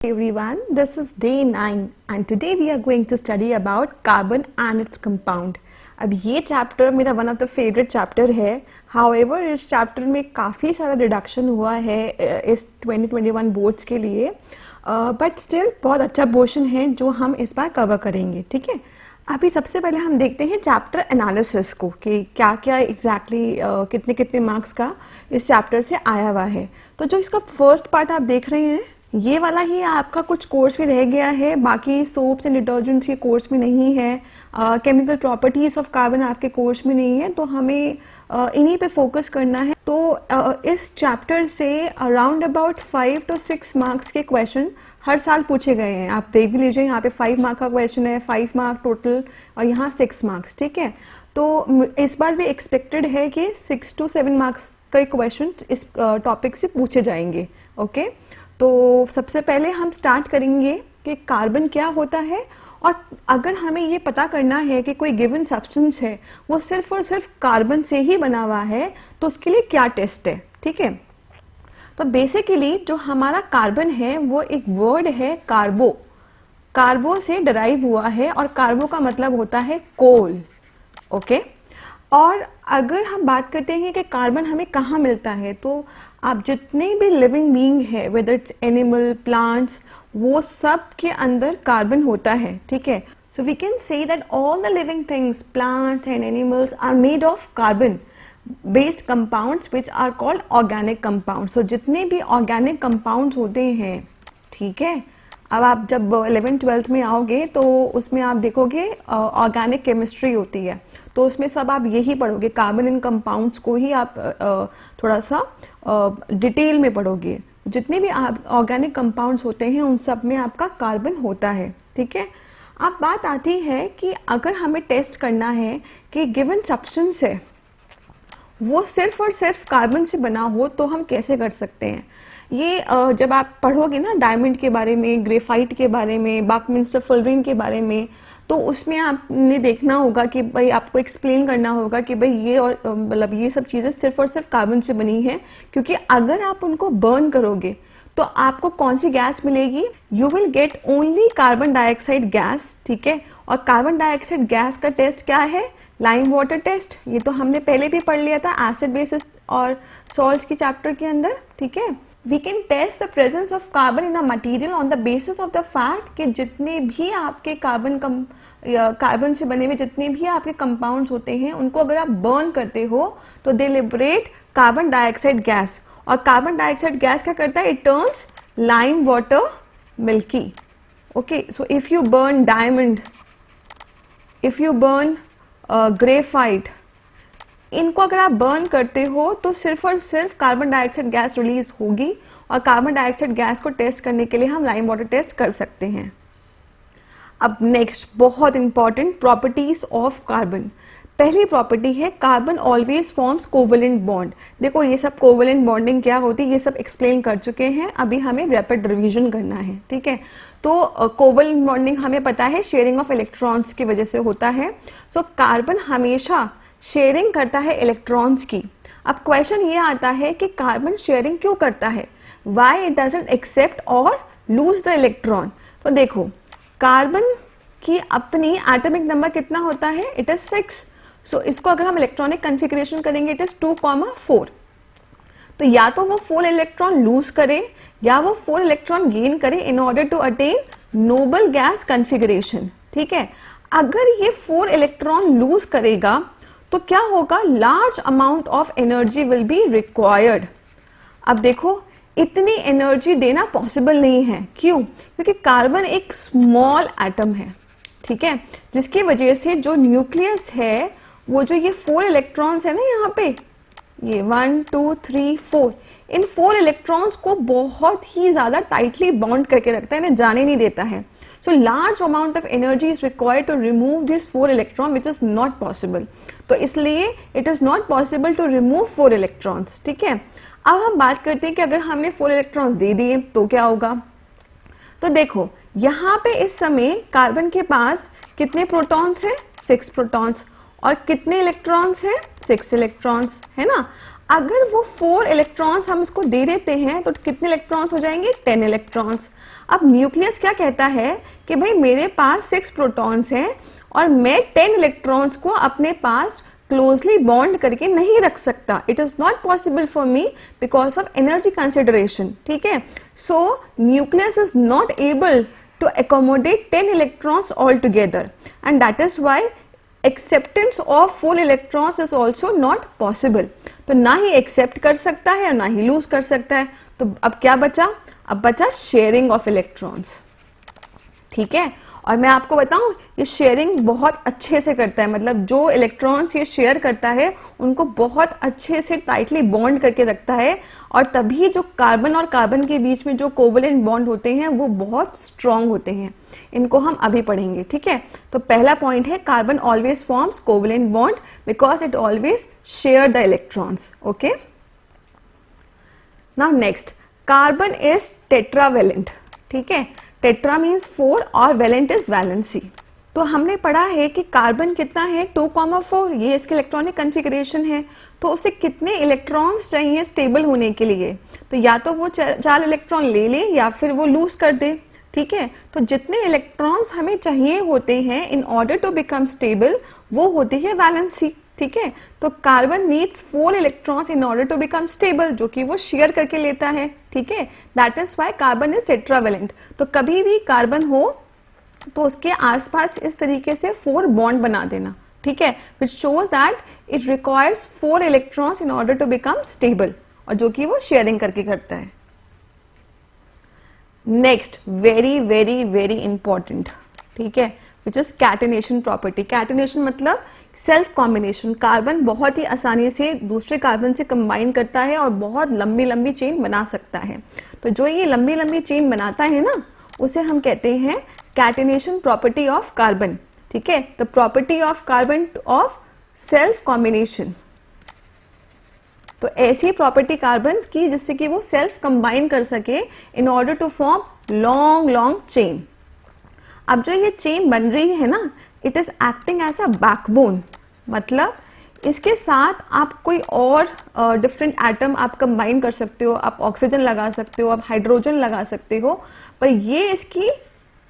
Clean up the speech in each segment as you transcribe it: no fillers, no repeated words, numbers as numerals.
Everyone, this is day 9 and today we are going to study about carbon and its compound. अब ये chapter मेरा one of the favourite chapter है. However इस chapter में काफ़ी सारा रिडक्शन हुआ है इस 2021 बोर्ड्स के लिए, बट स्टिल बहुत अच्छा पोर्शन है जो हम इस बार कवर करेंगे. ठीक है, अभी सबसे पहले हम देखते हैं चैप्टर एनालिसिस को कि क्या क्या एग्जैक्टली कितने कितने मार्क्स का इस चैप्टर से आया हुआ है. तो जो इसका फर्स्ट पार्ट आप देख रहे हैं ये वाला ही आपका कुछ कोर्स में रह गया है, बाकी सोप्स एंड डिटर्जेंट्स के कोर्स में नहीं है, केमिकल प्रॉपर्टीज ऑफ कार्बन आपके कोर्स में नहीं है, तो हमें इन्हीं पे फोकस करना है. तो इस चैप्टर से अराउंड अबाउट 5 to 6 मार्क्स के क्वेश्चन हर साल पूछे गए हैं. आप देख भी लीजिए, यहाँ पे 5 मार्क का क्वेश्चन है, 5 मार्क टोटल, और यहाँ 6 मार्क्स. ठीक है, तो इस बार भी एक्सपेक्टेड है कि 6 to 7 मार्क्स के क्वेश्चन इस टॉपिक से पूछे जाएंगे. ओके, तो सबसे पहले हम स्टार्ट करेंगे कि कार्बन क्या होता है, और अगर हमें ये पता करना है कि कोई गिवन सब्सटेंस है वो सिर्फ और सिर्फ कार्बन से ही बना हुआ है तो उसके लिए क्या टेस्ट है. ठीक है, तो बेसिकली जो हमारा कार्बन है वो एक वर्ड है कार्बो. कार्बो से डराइव हुआ है और कार्बो का मतलब होता है कोल. ओके, और अगर हम बात करते हैं कि कार्बन हमें कहाँ मिलता है, तो आप जितने भी लिविंग बीइंग है, वेदर इट्स एनिमल, प्लांट्स, वो सब के अंदर कार्बन होता है. ठीक है, so we can say that all the living things, plants and animals are made of carbon based compounds which are called organic compounds. तो जितने भी ऑर्गेनिक कंपाउंड्स होते हैं, ठीक है, अब आप जब 11th-12th में आओगे तो उसमें आप देखोगे ऑर्गेनिक केमिस्ट्री होती है, तो उसमें सब आप यही पढ़ोगे, कार्बन इन कंपाउंड्स को ही आप थोड़ा सा डिटेल में पढ़ोगे. जितने भी ऑर्गेनिक कंपाउंड्स होते हैं उन सब में आपका कार्बन होता है. ठीक है, अब बात आती है कि अगर हमें टेस्ट करना है कि गिवन सब्सटेंस है वो सिर्फ और सिर्फ कार्बन से बना हो तो हम कैसे कर सकते हैं. ये जब आप पढ़ोगे ना डायमंड के बारे में, ग्रेफाइट के बारे में, बकमिंस्टर फुलरिन के बारे में, तो उसमें आपने देखना होगा कि भाई आपको एक्सप्लेन करना होगा कि भाई ये और मतलब ये सब चीज़ें सिर्फ और सिर्फ कार्बन से बनी हैं, क्योंकि अगर आप उनको बर्न करोगे तो आपको कौन सी गैस मिलेगी, you will get only carbon dioxide gas. ठीक है, और कार्बन डाइऑक्साइड गैस का टेस्ट क्या है, लाइम वाटर टेस्ट. ये तो हमने पहले भी पढ़ लिया था एसिड बेसिस और सॉल्ट्स की चैप्टर के अंदर. ठीक है, we can test the presence of carbon in a material on the basis of the fact कि जितने भी आपके कार्बन से बने हुए जितने भी आपके कंपाउंड्स होते हैं उनको अगर आप बर्न करते हो तो दे लिबरेट कार्बन डाइऑक्साइड गैस. और कार्बन डाइऑक्साइड गैस क्या करता है, it turns lime water milky. Okay, so if you burn diamond, if you burn graphite, इनको अगर आप बर्न करते हो तो सिर्फ और सिर्फ कार्बन डाइऑक्साइड गैस रिलीज होगी, और कार्बन डाइऑक्साइड गैस को टेस्ट करने के लिए हम लाइम वाटर टेस्ट कर सकते हैं. अब नेक्स्ट बहुत इंपॉर्टेंट प्रॉपर्टीज ऑफ कार्बन. पहली प्रॉपर्टी है carbon always forms covalent bond. देखो ये सब कोवेलेंट बॉन्डिंग क्या होती है ये सब एक्सप्लेन कर चुके हैं, अभी हमें रैपिड रिवीजन करना है. ठीक है, तो कोवेलेंट बॉन्डिंग हमें पता है शेयरिंग ऑफ इलेक्ट्रॉन्स की वजह से होता है. सो कार्बन हमेशा शेयरिंग करता है इलेक्ट्रॉन्स की. अब क्वेश्चन ये आता है कि कार्बन शेयरिंग क्यों करता है, वाई इट डजंट एक्सेप्ट और लूज द इलेक्ट्रॉन. तो देखो कार्बन की अपनी एटॉमिक नंबर कितना होता है, इट इज 6. सो इसको अगर हम इलेक्ट्रॉनिक कन्फिग्रेशन करेंगे इट इज 2,4. तो या तो वो 4 इलेक्ट्रॉन लूज करे या वो 4 इलेक्ट्रॉन गेन करे in order to attain noble gas configuration. ठीक है, अगर ये 4 इलेक्ट्रॉन लूज करेगा तो क्या होगा, large amount of energy will be required. अब देखो इतनी एनर्जी देना पॉसिबल नहीं है. क्यों, क्योंकि कार्बन एक स्मॉल एटम है. ठीक है, जिसकी वजह से जो न्यूक्लियस है वो जो ये 4 इलेक्ट्रॉन्स है ना, यहाँ पे ये 1 2 3 4, इन 4 इलेक्ट्रॉन्स को बहुत ही ज्यादा टाइटली बॉन्ड करके रखता है ना, जाने नहीं देता है. So large amount of energy is required to remove these 4 electrons, which is not possible. तो इसलिए it is not possible to remove 4 electrons. ठीक है, अब हम बात करते हैं कि अगर हमने 4 electrons दे दिए तो क्या होगा. तो देखो यहाँ पे इस समय कार्बन के पास कितने प्रोटॉन्स हैं, 6 प्रोटॉन्स, और कितने इलेक्ट्रॉन्स हैं, 6 इलेक्ट्रॉन्स, है ना. अगर वो 4 इलेक्ट्रॉन्स हम इसको दे देते हैं तो कितने इलेक्ट्रॉन्स हो जाएंगे, 10 इलेक्ट्रॉन्स. अब न्यूक्लियस क्या कहता है कि भाई मेरे पास 6 प्रोटॉन्स हैं और मैं 10 इलेक्ट्रॉन्स को अपने पास क्लोजली बॉन्ड करके नहीं रख सकता. It is not possible for me because of energy consideration. ठीक है, so nucleus is not able to accommodate 10 electrons altogether, and that is why acceptance of 4 electrons is also not possible. तो ना ही accept कर सकता है और ना ही loose कर सकता है. तो अब क्या बचा? अब बचा शेयरिंग ऑफ इलेक्ट्रॉन्स. ठीक है, और मैं आपको बताऊं ये शेयरिंग बहुत अच्छे से करता है. मतलब जो इलेक्ट्रॉन्स ये शेयर करता है उनको बहुत अच्छे से टाइटली बॉन्ड करके रखता है, और तभी जो कार्बन और कार्बन के बीच में जो कोवेलेंट बॉन्ड होते हैं वो बहुत स्ट्रांग होते हैं. इनको हम अभी पढ़ेंगे. ठीक है, तो पहला पॉइंट है carbon always forms covalent bond because it always share the electrons. Okay, now next, carbon is tetravalent. ठीक है, टेट्रा मीन्स 4 और वैलेंट इज वैलेंसी. तो हमने पढ़ा है कि कार्बन कितना है 2,4, ये इसके इलेक्ट्रॉनिक कॉन्फ़िगरेशन है. तो उसे कितने इलेक्ट्रॉन्स चाहिए स्टेबल होने के लिए? तो या तो वो 4 इलेक्ट्रॉन ले ले या फिर वो लूज कर दे. ठीक है, तो जितने इलेक्ट्रॉन्स हमें चाहिए होते हैं in order to become stable वो होती है वैलेंसी. ठीक है, तो carbon needs 4 electrons in order to become stable, जो कि वो शेयर करके लेता है. ठीक है, that is why carbon is tetravalent. तो कभी भी कार्बन हो तो उसके आसपास इस तरीके से 4 बॉन्ड बना देना. ठीक है, which shows that it requires 4 electrons in order to become stable, और जो कि वो शेयरिंग करके करता है. Next, very very very important. ठीक है, which is catenation property. Catenation मतलब सेल्फ कॉम्बिनेशन. कार्बन बहुत ही आसानी से दूसरे कार्बन से कंबाइन करता है और बहुत लंबी लंबी चेन बना सकता है. तो जो ये लंबी लंबी चेन बनाता है ना, उसे हम कहते हैं कैटेनेशन प्रॉपर्टी ऑफ कार्बन. ठीक है, the property of carbon of self combination. तो ऐसी प्रॉपर्टी कार्बन की जिससे कि वो सेल्फ कंबाइन कर सके in order to form long long chain. अब जो ये चेन बन रही है ना, it is acting as a backbone. मतलब इसके साथ आप कोई और डिफरेंट एटम आप कंबाइन कर सकते हो. आप ऑक्सीजन लगा सकते हो, आप हाइड्रोजन लगा सकते हो, पर ये इसकी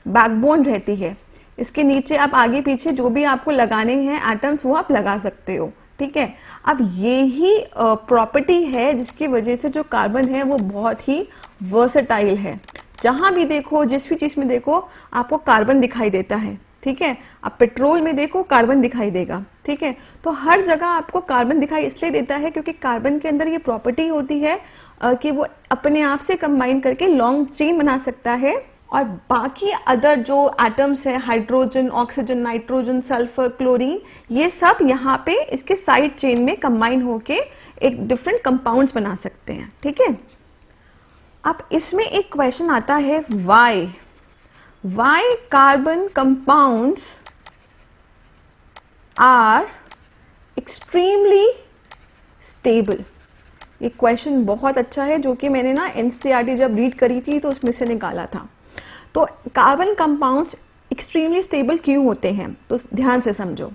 बैकबोन रहती है. इसके नीचे आप आगे पीछे जो भी आपको लगाने हैं एटम्स वो आप लगा सकते हो. ठीक है, अब ये ही प्रॉपर्टी है जिसकी वजह से जो कार्बन है वो बहुत ही वर्सेटाइल है. जहां भी देखो, जिस भी चीज में देखो, आपको कार्बन दिखाई देता है. ठीक है, आप पेट्रोल में देखो कार्बन दिखाई देगा. ठीक है, तो हर जगह आपको कार्बन दिखाई इसलिए देता है क्योंकि कार्बन के अंदर ये प्रॉपर्टी होती है कि वो अपने आप से कंबाइन करके लॉन्ग चेन बना सकता है, और बाकी अदर जो एटम्स है, hydrogen, oxygen, nitrogen, sulphur, chlorine, ये सब यहाँ पे इसके साइड चेन में कंबाइन होके एक डिफरेंट कंपाउंड्स बना सकते हैं. ठीक है, अब इसमें एक क्वेश्चन आता है, why carbon compounds are extremely stable. ये क्वेश्चन बहुत अच्छा है जो कि मैंने ना एनसीईआरटी जब रीड करी थी तो उसमें से निकाला था. तो कार्बन कंपाउंड्स एक्सट्रीमली स्टेबल क्यों होते हैं? तो ध्यान से समझो.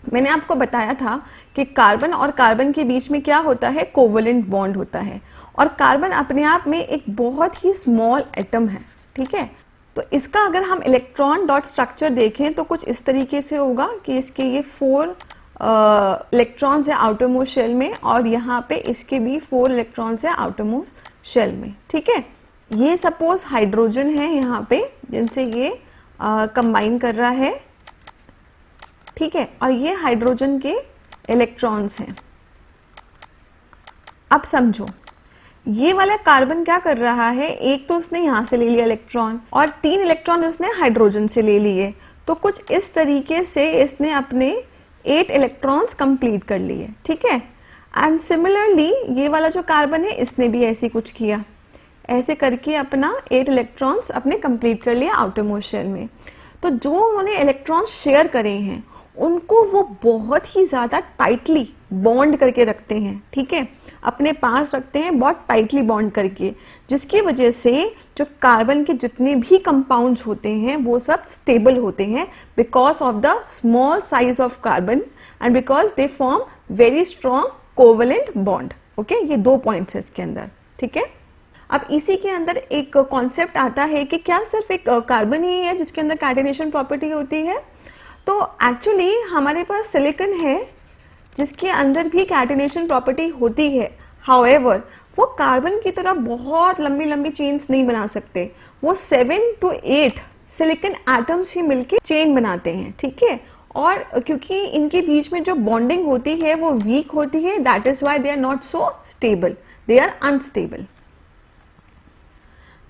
मैंने आपको बताया था कि कार्बन और कार्बन के बीच में क्या होता है, कोवेलेंट बॉन्ड होता है, और कार्बन अपने आप में एक बहुत ही स्मॉल एटम है. ठीक है, तो इसका अगर हम इलेक्ट्रॉन डॉट स्ट्रक्चर देखें तो कुछ इस तरीके से होगा कि इसके ये 4 इलेक्ट्रॉन्स है आउटरमोस्ट शेल में, और यहाँ पे इसके भी 4 इलेक्ट्रॉन्स है आउटरमोस्ट शेल में. ठीक है, ये सपोज हाइड्रोजन है यहाँ पे जिनसे ये कंबाइन कर रहा है. ठीक है, और ये हाइड्रोजन के इलेक्ट्रॉन्स हैं. अब समझो, ये वाला कार्बन क्या कर रहा है, एक तो उसने यहाँ से ले लिया इलेक्ट्रॉन और 3 इलेक्ट्रॉन उसने हाइड्रोजन से ले लिए. तो कुछ इस तरीके से इसने अपने 8 इलेक्ट्रॉन्स कंप्लीट कर लिए. ठीक है, एंड सिमिलरली ये वाला जो कार्बन है इसने भी ऐसे कुछ किया, ऐसे करके अपना 8 इलेक्ट्रॉन्स अपने कंप्लीट कर लिया आउटरमोस्ट शेल में. तो जो उन्होंने इलेक्ट्रॉन्स शेयर करे हैं उनको वो बहुत ही ज़्यादा टाइटली बॉन्ड करके रखते हैं. ठीक है, अपने पास रखते हैं बहुत टाइटली बॉन्ड करके, जिसकी वजह से जो कार्बन के जितने भी कंपाउंड्स होते हैं वो सब स्टेबल होते हैं because of the small size of carbon and because they form very strong covalent bond. Okay, ये 2 पॉइंट्स है इसके अंदर. ठीक है, अब इसी के अंदर एक कॉन्सेप्ट आता है कि क्या सिर्फ एक कार्बन ही है जिसके अंदर कैटेनेशन प्रॉपर्टी होती है? तो एक्चुअली हमारे पास सिलिकॉन है जिसके अंदर भी कैटेनेशन प्रॉपर्टी होती है। हाउएवर वो कार्बन की तरह बहुत लंबी लंबी चेन्स नहीं बना सकते, वो 7 to 8 सिलिकॉन एटम्स ही मिलके चेन बनाते हैं, ठीक है। और क्योंकि इनके बीच में जो बॉन्डिंग होती है वो वीक होती है, that is why they are not so stable, they are unstable.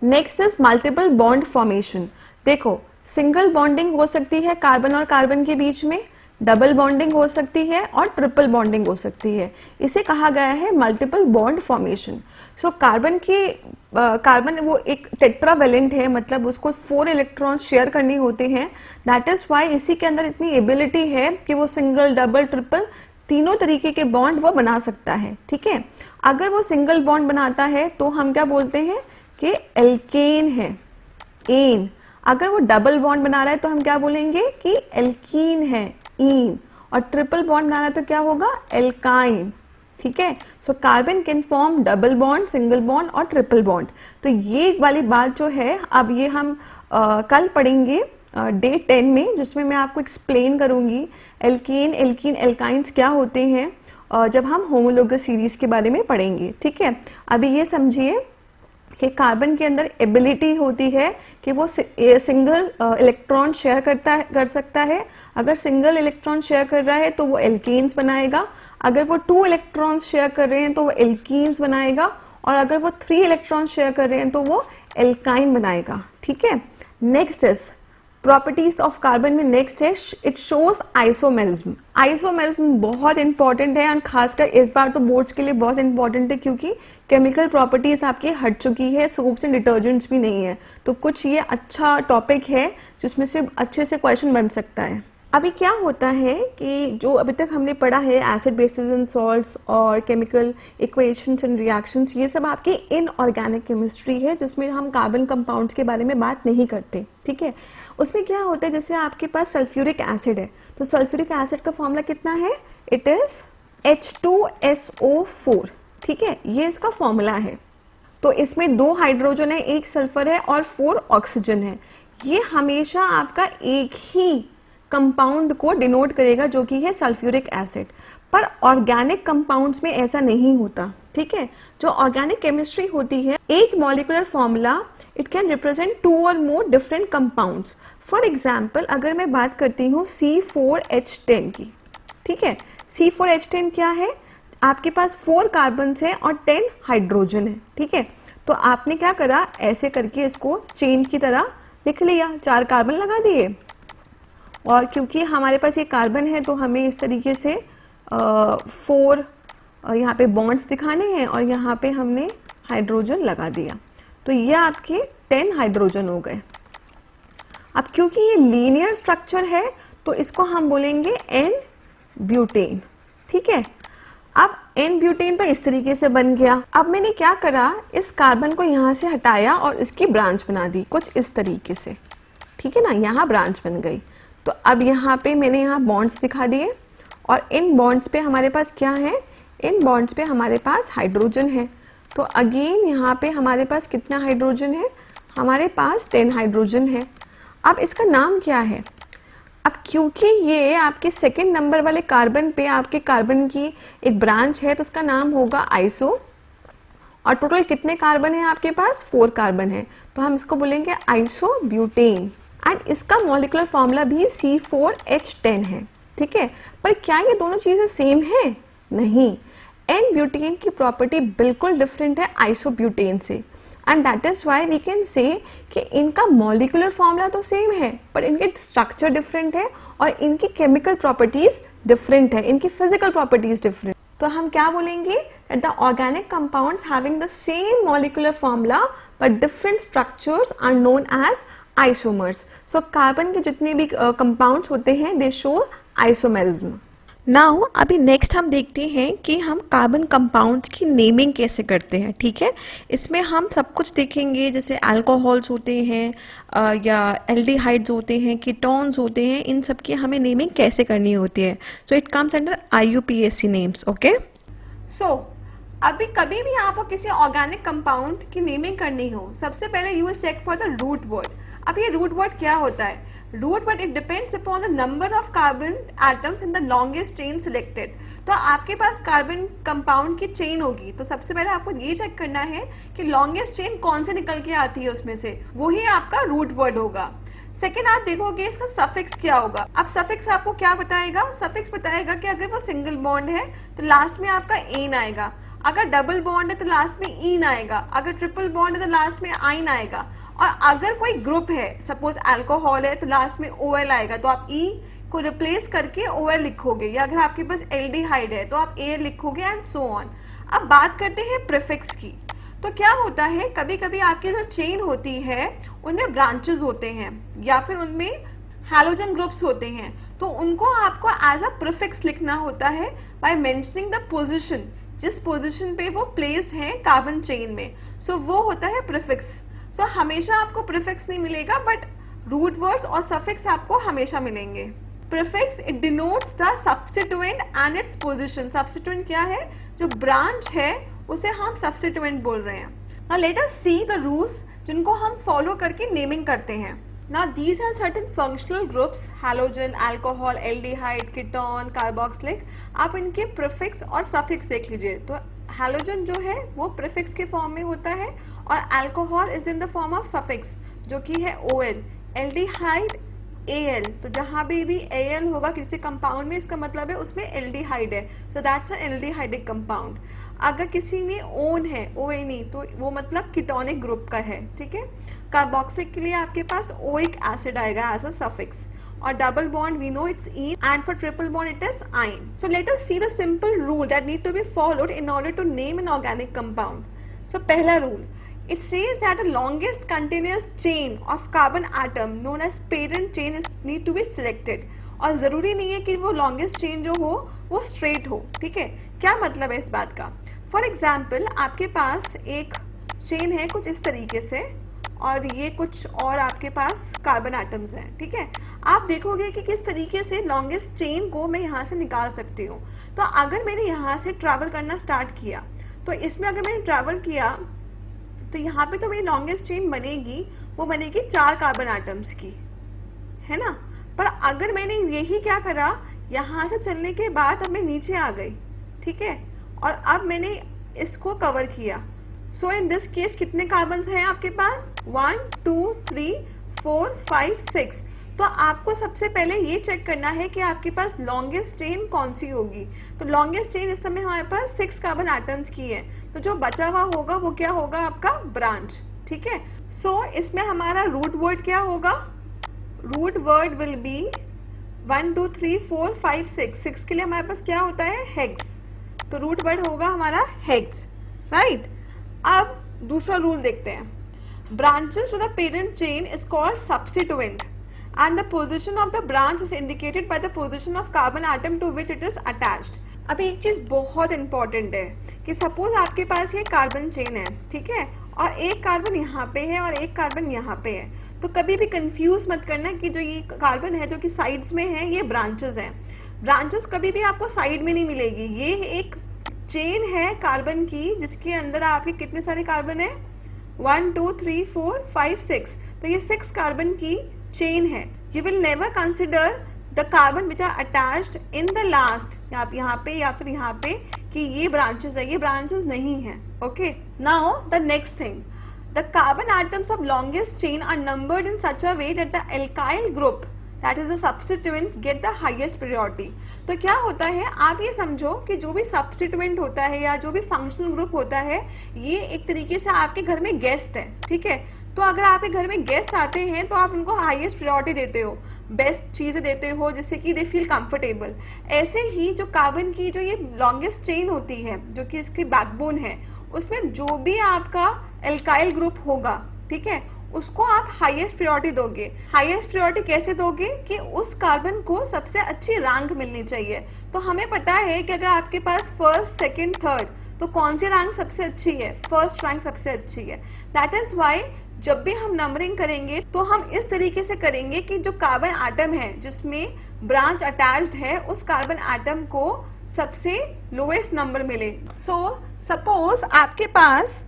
Next is multiple bond formation. देखो, सिंगल बॉन्डिंग हो सकती है कार्बन और कार्बन के बीच में, डबल बॉन्डिंग हो सकती है और ट्रिपल बॉन्डिंग हो सकती है। इसे कहा गया है multiple bond formation. So carbon वो एक टेट्रावेलेंट है, मतलब उसको 4 इलेक्ट्रॉन्स शेयर करने होते हैं। दैट इज वाई इसी के अंदर इतनी एबिलिटी है कि वो सिंगल, डबल, ट्रिपल तीनों तरीके के बॉन्ड वो बना सकता है, ठीक है। अगर वो सिंगल बॉन्ड बनाता है तो हम क्या बोलते हैं कि एल्केन है, एन। अगर वो डबल बॉन्ड बना रहा है तो हम क्या बोलेंगे कि एल्कीन है, ईन। और ट्रिपल बॉन्ड बनाना है तो क्या होगा, एल्काइन, ठीक है। So carbon can form double bond, single bond और ट्रिपल बॉन्ड। तो ये वाली बात जो है अब ये हम कल पढ़ेंगे डे 10 में, जिसमें मैं आपको एक्सप्लेन करूंगी एल्केन, एल्कीन, एल्काइंस क्या होते हैं जब हम होमोलोगस सीरीज के बारे में पढ़ेंगे, ठीक है। अभी ये समझिए कि कार्बन के अंदर एबिलिटी होती है कि वो सिंगल इलेक्ट्रॉन शेयर कर सकता है। अगर सिंगल इलेक्ट्रॉन शेयर कर रहा है तो वो एल्केन्स बनाएगा, अगर वो 2 इलेक्ट्रॉन्स शेयर कर रहे हैं तो वो एल्कीन्स बनाएगा, और अगर वो 3 इलेक्ट्रॉन शेयर कर रहे हैं तो वो एल्काइन बनाएगा, ठीक है। Next is properties of carbon में नेक्स्ट है इट शोज आइसोमेरिज्म। आइसोमेरिज्म बहुत इंपॉर्टेंट है और खासकर इस बार तो बोर्ड्स के लिए बहुत इंपॉर्टेंट है, क्योंकि केमिकल प्रॉपर्टीज आपकी हट चुकी है, सोप्स एंड डिटर्जेंट्स भी नहीं है। तो कुछ ये अच्छा टॉपिक है जिसमें से अच्छे से क्वेश्चन बन सकता है। अभी क्या होता है कि जो अभी तक हमने पढ़ा है एसिड, बेसिस एंड सॉल्ट्स और केमिकल इक्वेशंस एंड रिएक्शंस, ये सब आपकी इनऑर्गेनिक केमिस्ट्री है जिसमें हम कार्बन कंपाउंड्स के बारे में बात नहीं करते, ठीक है। उसमें क्या होता है, जैसे आपके पास सल्फ्यूरिक एसिड है तो सल्फ्यूरिक एसिड का फॉर्मूला कितना है, इट इज H2SO4, ठीक है, ये इसका फॉर्मूला है। तो इसमें 2 हाइड्रोजन है, 1 सल्फर है और 4 ऑक्सीजन है। ये हमेशा आपका एक ही कंपाउंड को डिनोट करेगा जो कि है सल्फ्यूरिक एसिड। पर ऑर्गेनिक कंपाउंड्स में ऐसा नहीं होता, ठीक है। जो ऑर्गेनिक केमिस्ट्री होती है, एक molecular formula it can represent 2 और more different compounds. For example अगर मैं बात करती हूँ C4H10 की, ठीक है। C4H10 क्या है, आपके पास 4 कार्बन है और 10 हाइड्रोजन है, ठीक है। तो आपने क्या करा, ऐसे करके इसको चेन की तरह लिख लिया, 4 कार्बन लगा दिए, और क्योंकि हमारे पास ये कार्बन है तो हमें इस तरीके से 4 यहाँ पे बॉन्ड्स दिखाने हैं और यहाँ पे हमने हाइड्रोजन लगा दिया, तो ये आपके 10 हाइड्रोजन हो गए। अब क्योंकि ये लीनियर स्ट्रक्चर है तो इसको हम बोलेंगे एन ब्यूटेन, ठीक है। अब एन ब्यूटेन तो इस तरीके से बन गया। अब मैंने क्या करा, इस कार्बन को यहाँ से हटाया और इसकी ब्रांच बना दी कुछ इस तरीके से, ठीक है ना, यहाँ ब्रांच बन गई। तो अब यहाँ पे मैंने यहाँ बॉन्ड्स दिखा दिए और इन बॉन्ड्स पे हमारे पास क्या है, इन बॉन्ड्स पे हमारे पास हाइड्रोजन है। तो अगेन यहाँ पे हमारे पास कितना हाइड्रोजन है, हमारे पास 10 हाइड्रोजन है। अब इसका नाम क्या है, अब क्योंकि ये आपके सेकंड नंबर वाले कार्बन पे आपके कार्बन की एक ब्रांच है तो उसका नाम होगा आइसो। और टोटल कितने कार्बन है आपके पास, 4 कार्बन है, तो हम इसको बोलेंगे आइसोब्यूटेन। एंड इसका मॉलिक्यूलर फॉर्मूला भी C4H10 है, ठीक है। पर क्या ये दोनों चीजें सेम है, नहीं। एन ब्यूटेन की प्रॉपर्टी बिल्कुल डिफरेंट है आइसोब्यूटेन से, and that is why we can say कि इनका मॉलिक्यूलर फॉर्मूला तो सेम है पर इनके स्ट्रक्चर डिफरेंट है और इनकी केमिकल प्रॉपर्टीज डिफरेंट है, इनकी फिजिकल प्रॉपर्टीज डिफरेंट। तो हम क्या बोलेंगे, that the organic compounds having the same molecular formula but different structures are known as isomers. So carbon के जितने भी कंपाउंड्स होते हैं दे शो आइसोमेरिज्म। नाउ अभी नेक्स्ट हम देखते हैं कि हम कार्बन कंपाउंड्स की नेमिंग कैसे करते हैं, ठीक है। इसमें हम सब कुछ देखेंगे, जैसे अल्कोहल्स होते हैं या एल्डिहाइड्स होते हैं, कीटोन्स होते हैं, इन सब की हमें नेमिंग कैसे करनी होती है। So it comes under IUPAC names, okay. So अभी कभी भी आपको किसी ऑर्गेनिक कंपाउंड की नेमिंग करनी हो, सबसे पहले you will check for the root word. अब ये रूट वर्ड क्या होता है? Root word it depends upon the number of carbon atoms in the longest chain selected. तो आपके पास कार्बन कंपाउंड की चेन होगी, तो सबसे पहले आपको ये चेक करना है कि लॉन्गेस्ट चेन कौन से निकल के आती है उसमें से, वही आपका रूट वर्ड होगा। सेकेंड, आप देखोगे इसका सफिक्स क्या होगा। अब सफिक्स आपको क्या बताएगा? सफिक्स बताएगा कि अगर वो सिंगल बॉन्ड है तो लास्ट में आपका एन आएगा, अगर डबल बॉन्ड है तो लास्ट में ईन आएगा, अगर ट्रिपल बॉन्ड है तो लास्ट में आइन आएगा, और अगर कोई ग्रुप है, सपोज अल्कोहल है, तो लास्ट में ओएल आएगा, तो आप ई को रिप्लेस करके ओएल लिखोगे, या अगर आपके पास एल्डिहाइड है तो आप ए लिखोगे एंड सो ऑन। अब बात करते हैं प्रीफिक्स की। तो क्या होता है, कभी कभी आपकी जो चेन होती है उनमें ब्रांचेस होते हैं या फिर उनमें हैलोजन ग्रुप्स होते हैं, तो उनको आपको एज अ प्रीफिक्स लिखना होता है बाय मेंशनिंग द पोजीशन, जिस पोजीशन पे वो प्लेस्ड है कार्बन चेन में। सो वो होता है प्रीफिक्स। सो हमेशा आपको प्रीफिक्स नहीं मिलेगा, बट रूट वर्ड्स और सफिक्स आपको हमेशा मिलेंगे। Prefix it denotes the substituent and its position. Substituent क्या है? जो ब्रांच है उसे हम सब्स्टिट्यूएंट बोल रहे हैं। Now let us see the rules जिनको हम फॉलो करके नेमिंग करते हैं। Now these are certain functional groups, halogen, alcohol, aldehyde, ketone, carboxylic। आप इनके प्रीफिक्स और सफिक्स देख लीजिए। तो हैलोजन जो है वो प्रीफिक्स के फॉर्म में होता है और alcohol is in the form of suffix जो कि है OL। एल्डिहाइड AL, तो जहाँ भी AL होगा किसी कंपाउंड में, इसका मतलब है उसमें एल्डिहाइड है, so that's a aldehydic compound. अगर किसी में ओन है ONE, तो वो मतलब कीटोनिक ग्रुप का है, ठीक है। कार्बोक्सिलिक के लिए आपके पास ओइक एसिड आएगा एज अ सफिक्स, और double bond we know it's ene, and for triple bond it is yne. So let us see the simple rule that need to be followed in order to name an organic compound. So पहला rule, it says that the longest continuous chain of carbon atom known as parent chain is need to be selected। और जरूरी नहीं है कि वो longest chain जो हो वो straight हो, ठीक है। क्या मतलब है इस बात का? फॉर एग्जाम्पल आपके पास एक चेन है कुछ इस तरीके से, और ये कुछ और आपके पास कार्बन एटम्स हैं, ठीक है। आप देखोगे कि किस तरीके से लॉन्गेस्ट चेन को मैं यहाँ से निकाल सकती हूँ। तो अगर मैंने यहाँ से ट्रैवल करना स्टार्ट किया, तो इसमें अगर मैंने ट्रैवल किया तो यहाँ पे तो मेरी लॉन्गेस्ट चेन बनेगी, वो बनेगी 4 कार्बन एटम्स की, है ना। पर अगर मैंने यही क्या करा, यहाँ से चलने के बाद अब मैं नीचे आ गई, ठीक है, और अब मैंने इसको कवर किया। सो इन दिस केस कितने कार्बन हैं आपके पास? 1 2 3 4 5 6। तो आपको सबसे पहले ये चेक करना है कि आपके पास लॉन्गेस्ट चेन कौन सी होगी। तो लॉन्गेस्ट चेन इस समय हमारे पास 6 कार्बन एटम्स की है, तो जो बचा हुआ होगा वो क्या होगा? आपका ब्रांच, ठीक है। सो इसमें हमारा रूट वर्ड क्या होगा? Root word will be 1 2 3 4 5 6। 6 के लिए हमारे पास क्या होता है? हेक्स। तो रूट वर्ड होगा हमारा हेक्स, राइट। अब दूसरा रूल देखते हैं। Branches to the parent chain is called substituent and the position of the branch is indicated by the position of carbon atom to which it is attached। अभी एक चीज बहुत इंपॉर्टेंट है कि सपोज आपके पास ये कार्बन चेन है, ठीक है, और एक कार्बन यहाँ पे है और एक कार्बन यहाँ पे है, तो कभी भी कंफ्यूज मत करना कि जो ये कार्बन है जो कि साइड्स में है ये ब्रांचेस हैं। ब्रांचेस कभी भी आपको साइड में नहीं मिलेगी। ये एक चेन है कार्बन की जिसके अंदर आपके कितने सारे कार्बन है? 1 2 3 4 5 6। तो ये 6 कार्बन की चेन है। You will never consider the carbon which are attached in the last, आप यहाँ पे या फिर यहाँ पे कि ये ब्रांचेस है, ये ब्रांचेस नहीं है, okay. Now the next thing, the carbon atoms of longest chain are numbered in such a way that the alkyl group that is the substituents get the highest priority। तो क्या होता है, आप ये समझो कि जो भी सब्स्टिट्यूएंट होता है या जो भी फंक्शनल ग्रुप होता है, ये एक तरीके से आपके घर में गेस्ट है, ठीक है। तो अगर आपके घर में गेस्ट आते हैं तो आप उनको हाईएस्ट प्रायोरिटी देते हो, बेस्ट चीज़ें देते हो जिससे कि दे फील कंफर्टेबल। ऐसे ही जो कार्बन की जो ये लॉन्गेस्ट चेन होती है जो कि इसकी बैकबोन है, उसमें जो भी आपका एल्काइल ग्रुप होगा, ठीक है, उसको आप हाईएस्ट प्रायोरिटी दोगे। हाईएस्ट प्रायोरिटी कैसे दोगे कि उस कार्बन को सबसे अच्छी रैंक मिलनी चाहिए। तो हमें पता है कि अगर आपके पास फर्स्ट सेकेंड थर्ड, तो कौन सी रैंक सबसे अच्छी है? फर्स्ट रैंक सबसे अच्छी है। दैट इज वाई जब भी हम नंबरिंग करेंगे तो हम इस तरीके से करेंगे कि जो कार्बन एटम है जिसमें ब्रांच अटैच्ड है, उस कार्बन एटम को सबसे लोएस्ट नंबर मिले। सो सपोज आपके पास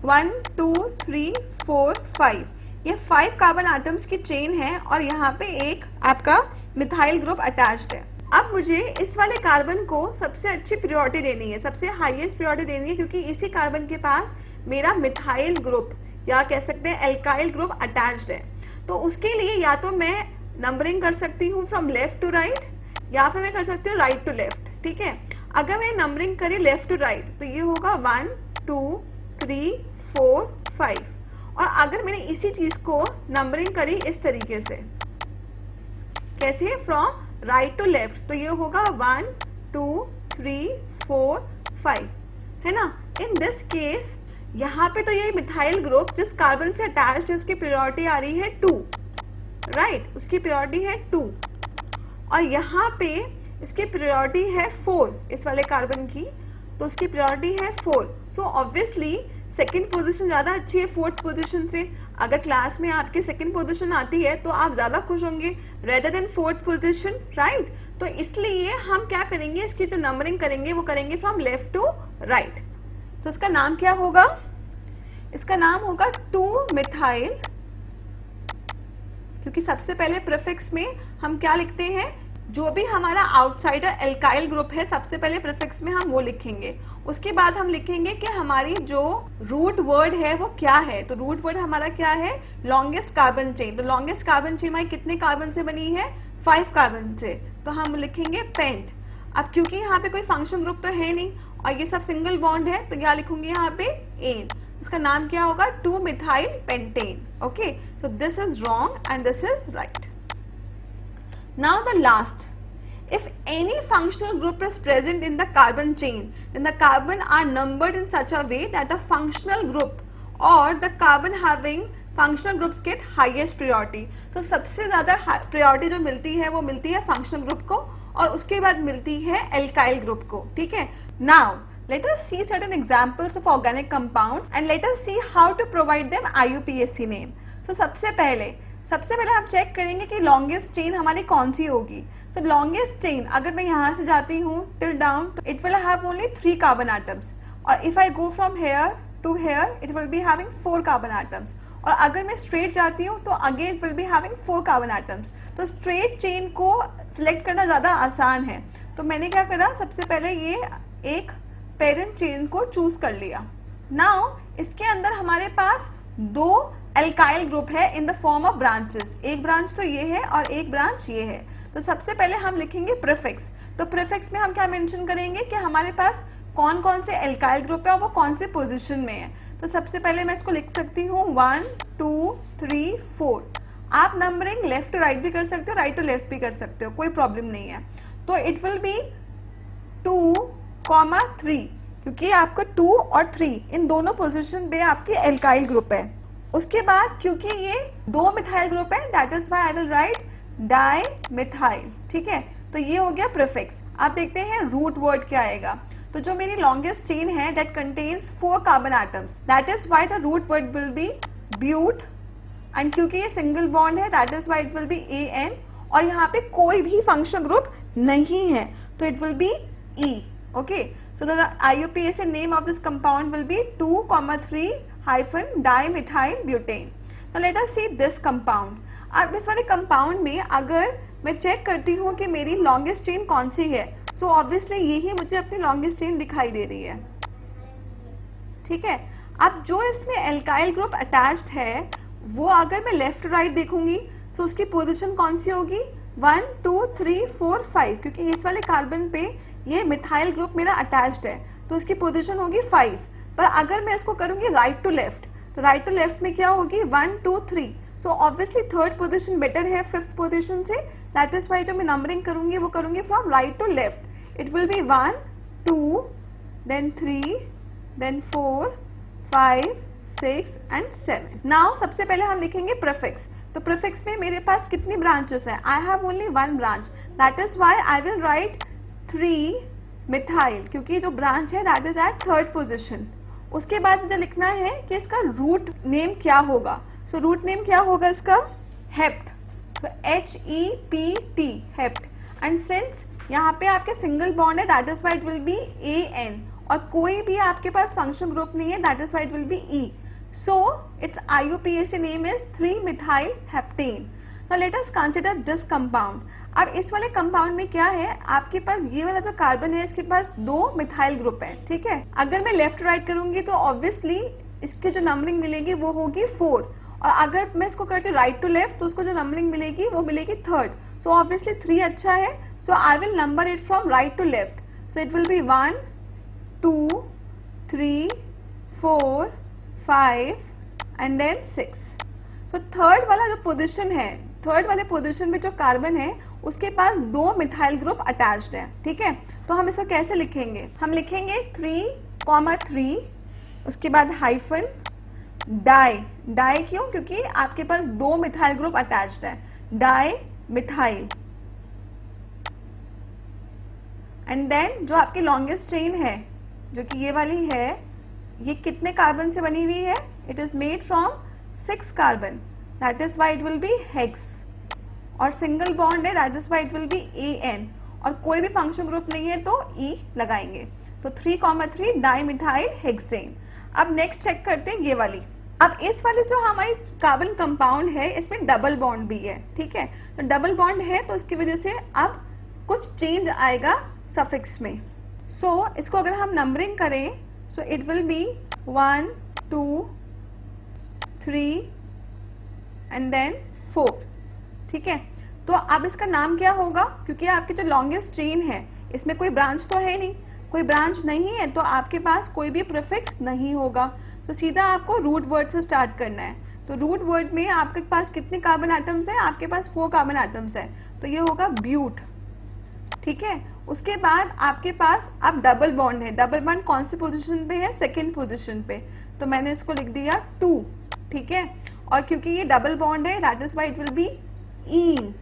1 2 3 4 5 ये 5 कार्बन आटम्स की चेन है और यहाँ पे एक आपका मिथाइल ग्रुप अटैच्ड है। अब मुझे इस वाले कार्बन को सबसे अच्छी प्रायोरिटी देनी है, सबसे हाईएस्ट प्रायोरिटी देनी है, क्योंकि इसी कार्बन के पास मेरा मिथाइल ग्रुप या कह सकते हैं एल्काइल ग्रुप अटैच्ड है। तो उसके लिए या तो मैं नंबरिंग कर सकती हूँ फ्रॉम लेफ्ट टू राइट या फिर मैं कर सकती हूँ राइट टू लेफ्ट। ठीक है, अगर मैं नंबरिंग करी लेफ्ट टू राइट तो ये होगा 1 2 3 4 5, और अगर मैंने इसी चीज को नंबरिंग करी इस तरीके से, कैसे, फ्रॉम राइट टू लेफ्ट, तो ये होगा 1 2 3 4 5, है ना। इन दिस केस यहाँ पे तो ये मिथाइल ग्रुप जिस कार्बन से अटैच्ड है उसकी प्रायोरिटी आ रही है 2, राइट, उसकी प्रायोरिटी है 2, और यहाँ पे इसकी प्रायोरिटी है 4 इस वाले कार्बन की, तो उसकी प्रायोरिटी है 4। सो ऑब्वियसली सेकंड पोजीशन ज्यादा अच्छी है फोर्थ पोजीशन से। अगर क्लास में आपकी सेकंड पोजीशन आती है तो आप ज्यादा खुश होंगे rather than fourth position, right. तो इसलिए हम क्या करेंगे, इसकी जो नंबरिंग करेंगे वो करेंगे फ्रॉम लेफ्ट टू राइट। तो इसका नाम क्या होगा, इसका नाम होगा 2 मिथाइल, क्योंकि सबसे पहले प्रीफिक्स में हम क्या लिखते हैं, जो भी हमारा आउटसाइडर एल्काइल ग्रुप है सबसे पहले प्रीफिक्स में हम वो लिखेंगे। उसके बाद हम लिखेंगे कि हमारी जो रूट वर्ड है वो क्या है। तो रूट वर्ड हमारा क्या है, लॉन्गेस्ट कार्बन चेन। तो लॉन्गेस्ट कार्बन चेन हमारी कितने कार्बन से बनी है, 5 कार्बन से, तो हम लिखेंगे पेंट। अब क्योंकि यहाँ पे कोई फंक्शन ग्रुप तो है नहीं और ये सब सिंगल बॉन्ड है तो क्या लिखूंगी यहाँ पे, एन। इसका नाम क्या होगा, 2 methyl pentane. Okay, so this is wrong and this is right. Now the last, if any functional group is present in the carbon chain, then the carbon are numbered in such a way that the functional group or the carbon having functional groups get highest priority. तो सबसे ज्यादा priority जो मिलती है वो मिलती है functional group को और उसके बाद मिलती है alkyl group को। ठीक है, now let us see certain examples of organic compounds and let us see how to provide them IUPAC name. So सबसे पहले आप चेक करेंगे कि लॉन्गेस्ट चेन हमारी कौन सी होगी। सो लॉन्गेस्ट चेन अगर मैं यहाँ से जाती हूँ टिल डाउन तो it will have only 3 carbon atoms, और if I go from here to here it will be having 4 carbon atoms, और अगर मैं स्ट्रेट जाती हूँ तो again it will be having 4 carbon atoms. तो स्ट्रेट चेन को सिलेक्ट करना ज़्यादा आसान है, तो मैंने क्या करा, सबसे पहले ये एक पेरेंट चेन को चूज कर लिया। नाउ इसके अंदर हमारे पास 2 एल्काइल ग्रुप है in the form of branches, एक ब्रांच तो ये है और एक ब्रांच ये है। तो सबसे पहले हम लिखेंगे प्रीफिक्स। तो प्रीफिक्स में हम क्या मेंशन करेंगे कि हमारे पास कौन कौन से एल्काइल ग्रुप है और वो कौन से पोजीशन में है। तो सबसे पहले मैं इसको लिख सकती हूँ 1 2 3 4। आप नंबरिंग लेफ्ट टू राइट भी कर सकते हो, राइट टू लेफ्ट भी कर सकते हो, कोई प्रॉब्लम नहीं है। तो इट विल बी 2,3, क्योंकि आपका 2 और 3 इन दोनों पोजिशन पे आपकी एल्काइल ग्रुप है। उसके बाद क्योंकि ये 2 मिथाइल ग्रुप है that is why I will right di methyl. ठीक है, तो ये हो गया प्रीफिक्स। आप देखते हैं रूट वर्ड क्या आएगा। तो जो मेरी लॉन्गेस्ट चेन है that contains 4 carbon atoms, that is why the root word will be but, and क्योंकि ये सिंगल बॉन्ड है that is why it will be AN, और यहाँ पे कोई भी फंक्शन ग्रुप नहीं है तो it will B E। Okay, so the IUPAC name of this compound will be 2,3 dimethyl butane. Now let us see this compound. अब इस वाले कंपाउंड में अगर मैं चेक करती हूँ कि मेरी लॉन्गेस्ट चेन कौन सी है, सो ऑब्वियसली यही मुझे अपनी लॉन्गेस्ट चेन दिखाई दे रही है। ठीक है, अब जो इसमें एल्काइल ग्रुप अटैच्ड है वो अगर मैं लेफ्ट राइट देखूंगी तो उसकी पोजीशन कौन सी होगी, 1 2 3 4 5, क्योंकि इस वाले कार्बन पे ये मिथाइल ग्रुप मेरा अटैच्ड है तो उसकी पोजीशन होगी 5। पर अगर मैं इसको करूंगी राइट टू लेफ्ट तो राइट टू लेफ्ट में क्या होगी, 1 2 3। So obviously third position better है फिफ्थ पोजीशन से, दैट इज वाई जो मैं नंबरिंग करूंगी वो करूंगी from right to left. It will be 1 2 then 3 then 4 5 6 and 7। Now सबसे पहले हम लिखेंगे प्रीफिक्स। तो प्रीफिक्स में मेरे पास कितनी ब्रांचेस हैं, I have only 1 branch, that is why I will write 3 methyl, क्योंकि जो ब्रांच है that is at third position. उसके बाद मुझे लिखना है कि इसका रूट नेम क्या होगा। सो रूट नेम क्या होगा इसका, हेप्ट, तो HEPT, हेप्ट। एंड सिंस यहाँ पे आपके सिंगल बॉन्ड है that is why it will be AN, और कोई भी आपके पास फंक्शनल ग्रुप नहीं है, that is why it will be e. So it's IUPAC name is 3-methyl heptane. Now let us consider this compound. अब इस वाले कंपाउंड में क्या है, आपके पास ये वाला जो कार्बन है इसके पास 2 मिथाइल ग्रुप है. ठीक है, अगर मैं लेफ्ट राइट करूंगी तो ऑब्वियसली इसकी जो नंबरिंग मिलेगी वो होगी 4, और अगर मैं इसको करती राइट टू लेफ्ट तो उसको जो नंबरिंग मिलेगी वो मिलेगी 3rd. सो ऑब्वियसली 3 अच्छा है, so I will number it from right to left. So it will be 1 2 3 4 5 and then 6. तो थर्ड वाला जो पोजीशन है, थर्ड वाले पोजीशन में जो कार्बन है उसके पास 2 मिथाइल ग्रुप अटैच्ड है. ठीक है, तो हम इसको कैसे लिखेंगे, हम लिखेंगे 3,3, उसके बाद हाइफन डाई. डाई क्यों, क्योंकि आपके पास 2 मिथाइल ग्रुप अटैच्ड है. Di methyl. एंड देन जो आपकी लॉन्गेस्ट चेन है जो कि ये वाली है, ये कितने कार्बन से बनी हुई है, it is made from 6 carbon, that is why it will B hex. और सिंगल बॉन्ड है, that is why it will be AN. और कोई भी फंक्शन ग्रुप नहीं है तो E लगाएंगे. तो 3,3 डाइमिथाइल हेक्सेन. अब नेक्स्ट चेक करते हैं ये वाली. अब इस वाली जो हमारी कार्बन कंपाउंड है इसमें डबल बॉन्ड भी है. ठीक है, तो डबल बॉन्ड है तो इसकी वजह से अब कुछ चेंज आएगा सफिक्स में. सो इसको अगर हम नंबरिंग करें so it will be 1 2 3 and then 4. ठीक है, तो अब इसका नाम क्या होगा, क्योंकि आपकी जो लॉन्गेस्ट चेन है इसमें कोई ब्रांच तो है नहीं, कोई ब्रांच नहीं है तो आपके पास कोई भी प्रीफिक्स नहीं होगा. तो सीधा आपको रूट वर्ड से स्टार्ट करना है. तो रूट वर्ड में आपके पास कितने कार्बन एटम्स हैं, आपके पास 4 कार्बन एटम्स हैं, तो ये होगा ब्यूट. ठीक है, उसके बाद आपके पास अब डबल बॉन्ड है. डबल बॉन्ड कौन सी पोजीशन पे है, सेकेंड पोजीशन पे, तो मैंने इसको लिख दिया 2. ठीक है, और क्योंकि ये डबल बॉन्ड है that is why it will be ene.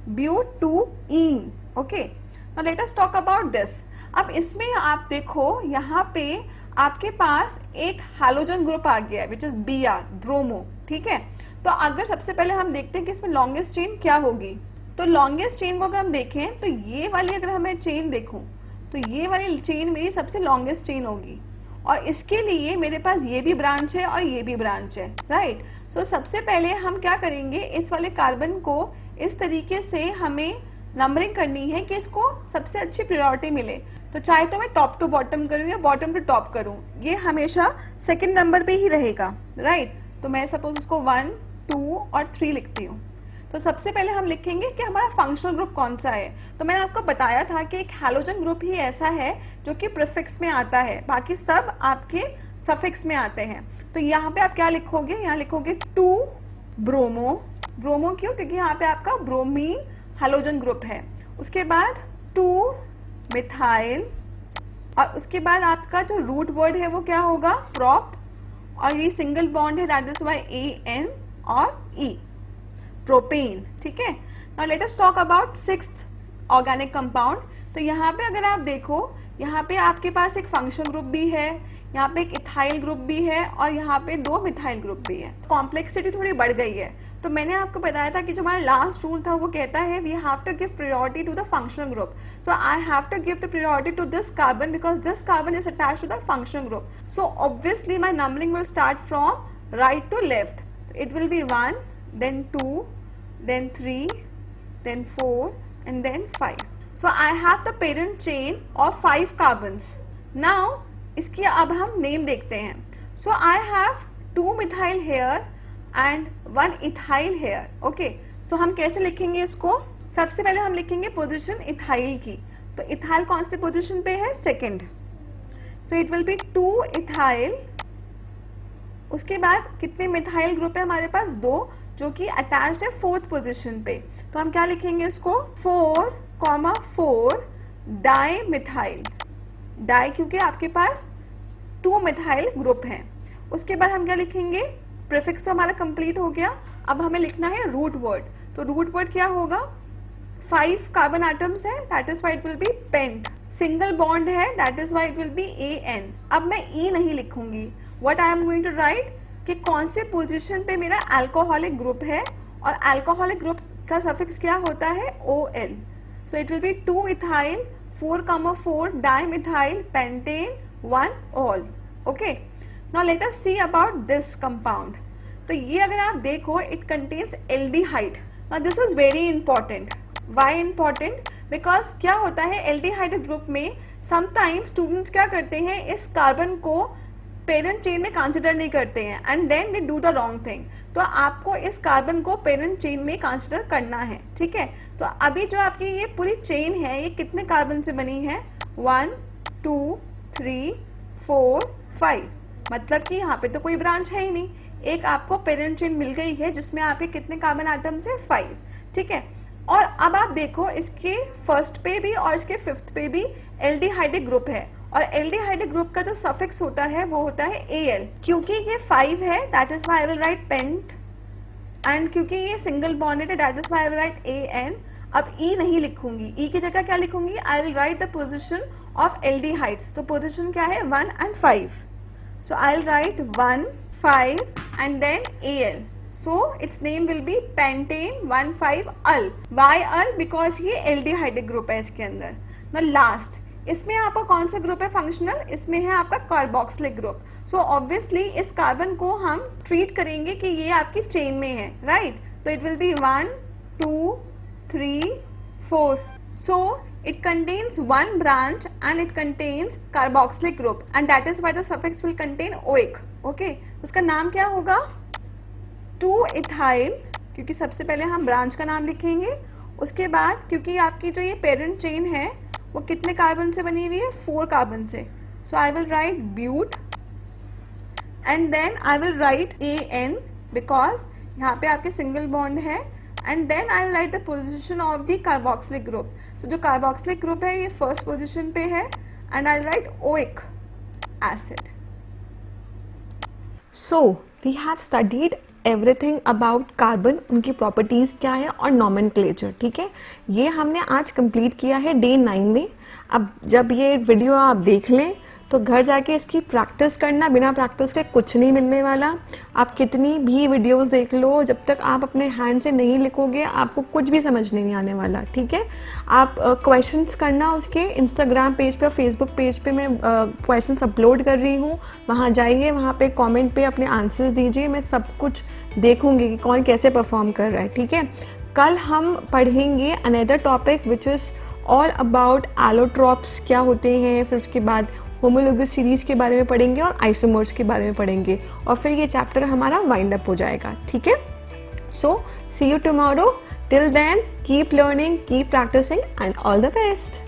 But two ene. Okay, now let us talk about this. अब इसमें आप देखो यहाँ पे आपके पास एक हैलोजन ग्रुप आ गया है विच इज Br, ब्रोमो. ठीक है, तो अगर सबसे पहले हम देखते हैं कि इसमें लॉन्गेस्ट चेन क्या होगी, तो लॉन्गेस्ट चेन को अगर हम देखें तो ये वाली अगर हमें चेन देखूं तो ये वाली चेन मेरी सबसे लॉन्गेस्ट चेन होगी, और इसके लिए मेरे पास ये भी ब्रांच है और ये भी ब्रांच है. राइट, सो सबसे पहले हम क्या करेंगे, इस वाले कार्बन को इस तरीके से हमें नंबरिंग करनी है कि इसको सबसे अच्छी प्रायोरिटी मिले. तो चाहे तो मैं टॉप टू बॉटम करूँ या बॉटम टू टॉप करूँ, ये हमेशा सेकंड नंबर पे ही रहेगा. राइट, तो मैं सपोज उसको 1 2 और 3 लिखती हूँ. तो सबसे पहले हम लिखेंगे कि हमारा फंक्शनल ग्रुप कौन सा है. तो मैंने आपको बताया था कि एक हैलोजन ग्रुप ही ऐसा है जो कि प्रीफिक्स में आता है, बाकी सब आपके सफिक्स में आते हैं. तो यहाँ पे आप क्या लिखोगे, यहाँ लिखोगे 2 ब्रोमो. ब्रोमो क्यों, क्योंकि यहाँ पे आपका ब्रोमीन हैलोजन ग्रुप है. उसके बाद 2 मिथाइल, और उसके बाद आपका जो रूट वर्ड है वो क्या होगा, प्रॉप, और ये सिंगल बॉन्ड है दैट इज वाई AN और E, प्रोपेन. ठीक है, now let us talk about 6th organic compound. तो यहाँ पे अगर आप देखो, यहाँ पे आपके पास एक फंक्शन ग्रुप भी है, यहाँ पे एक इथाइल ग्रुप भी है, और यहाँ पे 2 मिथाइल ग्रुप भी है. कॉम्प्लेक्सिटी थोड़ी बढ़ गई है. तो मैंने आपको बताया था कि जो हमारा लास्ट रूल था वो कहता है we have to give priority to the functional group. So I have to give the priority to this carbon because this carbon is attached to the functional group. So obviously my numbering will start from right to left. It will be 1 then 2 then 3 then 4 and then 5. So I have the parent chain of 5 carbons. Now इसकी अब हम name देखते हैं. So I have 2 methyl here and 1 ethyl here. Okay, so हम कैसे लिखेंगे इसको, सबसे पहले हम लिखेंगे पोजीशन इथाइल की. तो इथाइल कौन सी पोजीशन पे है, second. So it will be 2 ethyl. उसके बाद कितने मिथाइल ग्रुप है हमारे पास, 2, जो कि अटैच्ड है 4th पोजीशन पे. तो हम क्या लिखेंगे इसको, 4,4 डाई मिथाइल. डाई क्योंकि आपके पास 2 मिथाइल ग्रुप हैं. उसके बाद हम क्या लिखेंगे, प्रीफिक्स तो हमारा कंप्लीट हो गया. अब हमें लिखना है रूट वर्ड. तो रूट वर्ड क्या होगा, 5 कार्बन एटम्स है that is why it will be pent. Single bond है that is why it will be AN. अब मैं E नहीं लिखूंगी. What I am going to write कि कौन से पोजीशन पे मेरा अल्कोहलिक ग्रुप है, और अल्कोहलिक ग्रुप का सफिक्स क्या होता है, OL. So it will B 2 ethyl 4,4 dimethyl pentane 1 all. Okay, now let us see about this compound. तो ये अगर आप देखो, it contains aldehyde. Now this is very important. Why important? Because क्या होता है aldehyde ग्रुप में sometimes students क्या करते हैं, इस कार्बन को पेरेंट चेन में कंसिडर नहीं करते हैं and then they do the wrong thing. तो आपको इस कार्बन को पेरेंट चेन में कंसिडर करना है. ठीक है, तो अभी जो आपकी ये पूरी चेन है ये कितने कार्बन से बनी है? 1 2 3 4 5. मतलब कि यहाँ पे तो कोई ब्रांच है ही नहीं. एक आपको पेरेंट चेन मिल गई है जिसमें आपके कितने कार्बन एटम्स है? 5. ठीक है, और अब आप देखो इसके फर्स्ट पे भी और इसके फिफ्थ पे भी एल्डिहाइड ग्रुप है और एल्डिहाइड ग्रुप का जो सफिक्स होता है वो होता है Al. क्योंकि ये 5 है that is why I will write pent, and क्योंकि ये सिंगल बॉन्डेड है that is why I will write An. अब E नहीं लिखूंगी, E की जगह क्या लिखूंगी? आई will write the position of aldehydes. तो पोजिशन क्या है? 1 and 5. So I'll write 1 5 and then Al. So its name will be pentane 1,5-ul. Why ul? Because ये एल्डिहाइड ग्रुप है इसके अंदर. Now last, इसमें आपका कौन सा ग्रुप है फंक्शनल? इसमें है आपका कार्बोक्सिलिक ग्रुप. सो ऑब्वियसली इस कार्बन को हम ट्रीट करेंगे कि ये आपकी चेन में है, राइट? तो it will be 1 2 3 4. So it contains one branch and it contains carboxylic group and that is why the suffix will contain oic. Okay, उसका नाम क्या होगा? 2-ethyl, क्योंकि सबसे पहले हम ब्रांच का नाम लिखेंगे. उसके बाद क्योंकि आपकी जो ये पेरेंट चेन है वो कितने कार्बन से बनी हुई है? 4 कार्बन से. So I will write but and then I will write An because यहाँ पे आपके सिंगल बॉन्ड है and then I will write the position of the carboxylic group. तो जो कार्बोक्सिलिक ग्रुप है ये फर्स्ट पोजिशन पे है and I will write oic acid. So we have studied everything about carbon, उनकी प्रॉपर्टीज़ क्या है और नॉमेनक्लेचर. ठीक है, ये हमने आज कंप्लीट किया है डे 9 में. अब जब ये वीडियो आप देख लें तो घर जाके इसकी प्रैक्टिस करना. बिना प्रैक्टिस के कुछ नहीं मिलने वाला. आप कितनी भी वीडियोस देख लो, जब तक आप अपने हैंड से नहीं लिखोगे आपको कुछ भी समझ नहीं आने वाला. ठीक है, आप क्वेश्चंस करना उसके इंस्टाग्राम पेज पे, फेसबुक पेज पे मैं क्वेश्चंस अपलोड कर रही हूँ. वहाँ जाइए, वहाँ पे कमेंट पे अपने आंसर्स दीजिए. मैं सब कुछ देखूँगी कि कौन कैसे परफॉर्म कर रहा है. ठीक है, कल हम पढ़ेंगे another topic which is all about allotropes क्या होते हैं. फिर उसके बाद होमोलोगस सीरीज के बारे में पढ़ेंगे और आइसोमर्स के बारे में पढ़ेंगे और फिर ये चैप्टर हमारा वाइंड अप हो जाएगा. ठीक है, so see you tomorrow. Till then keep learning, keep practicing and all the best.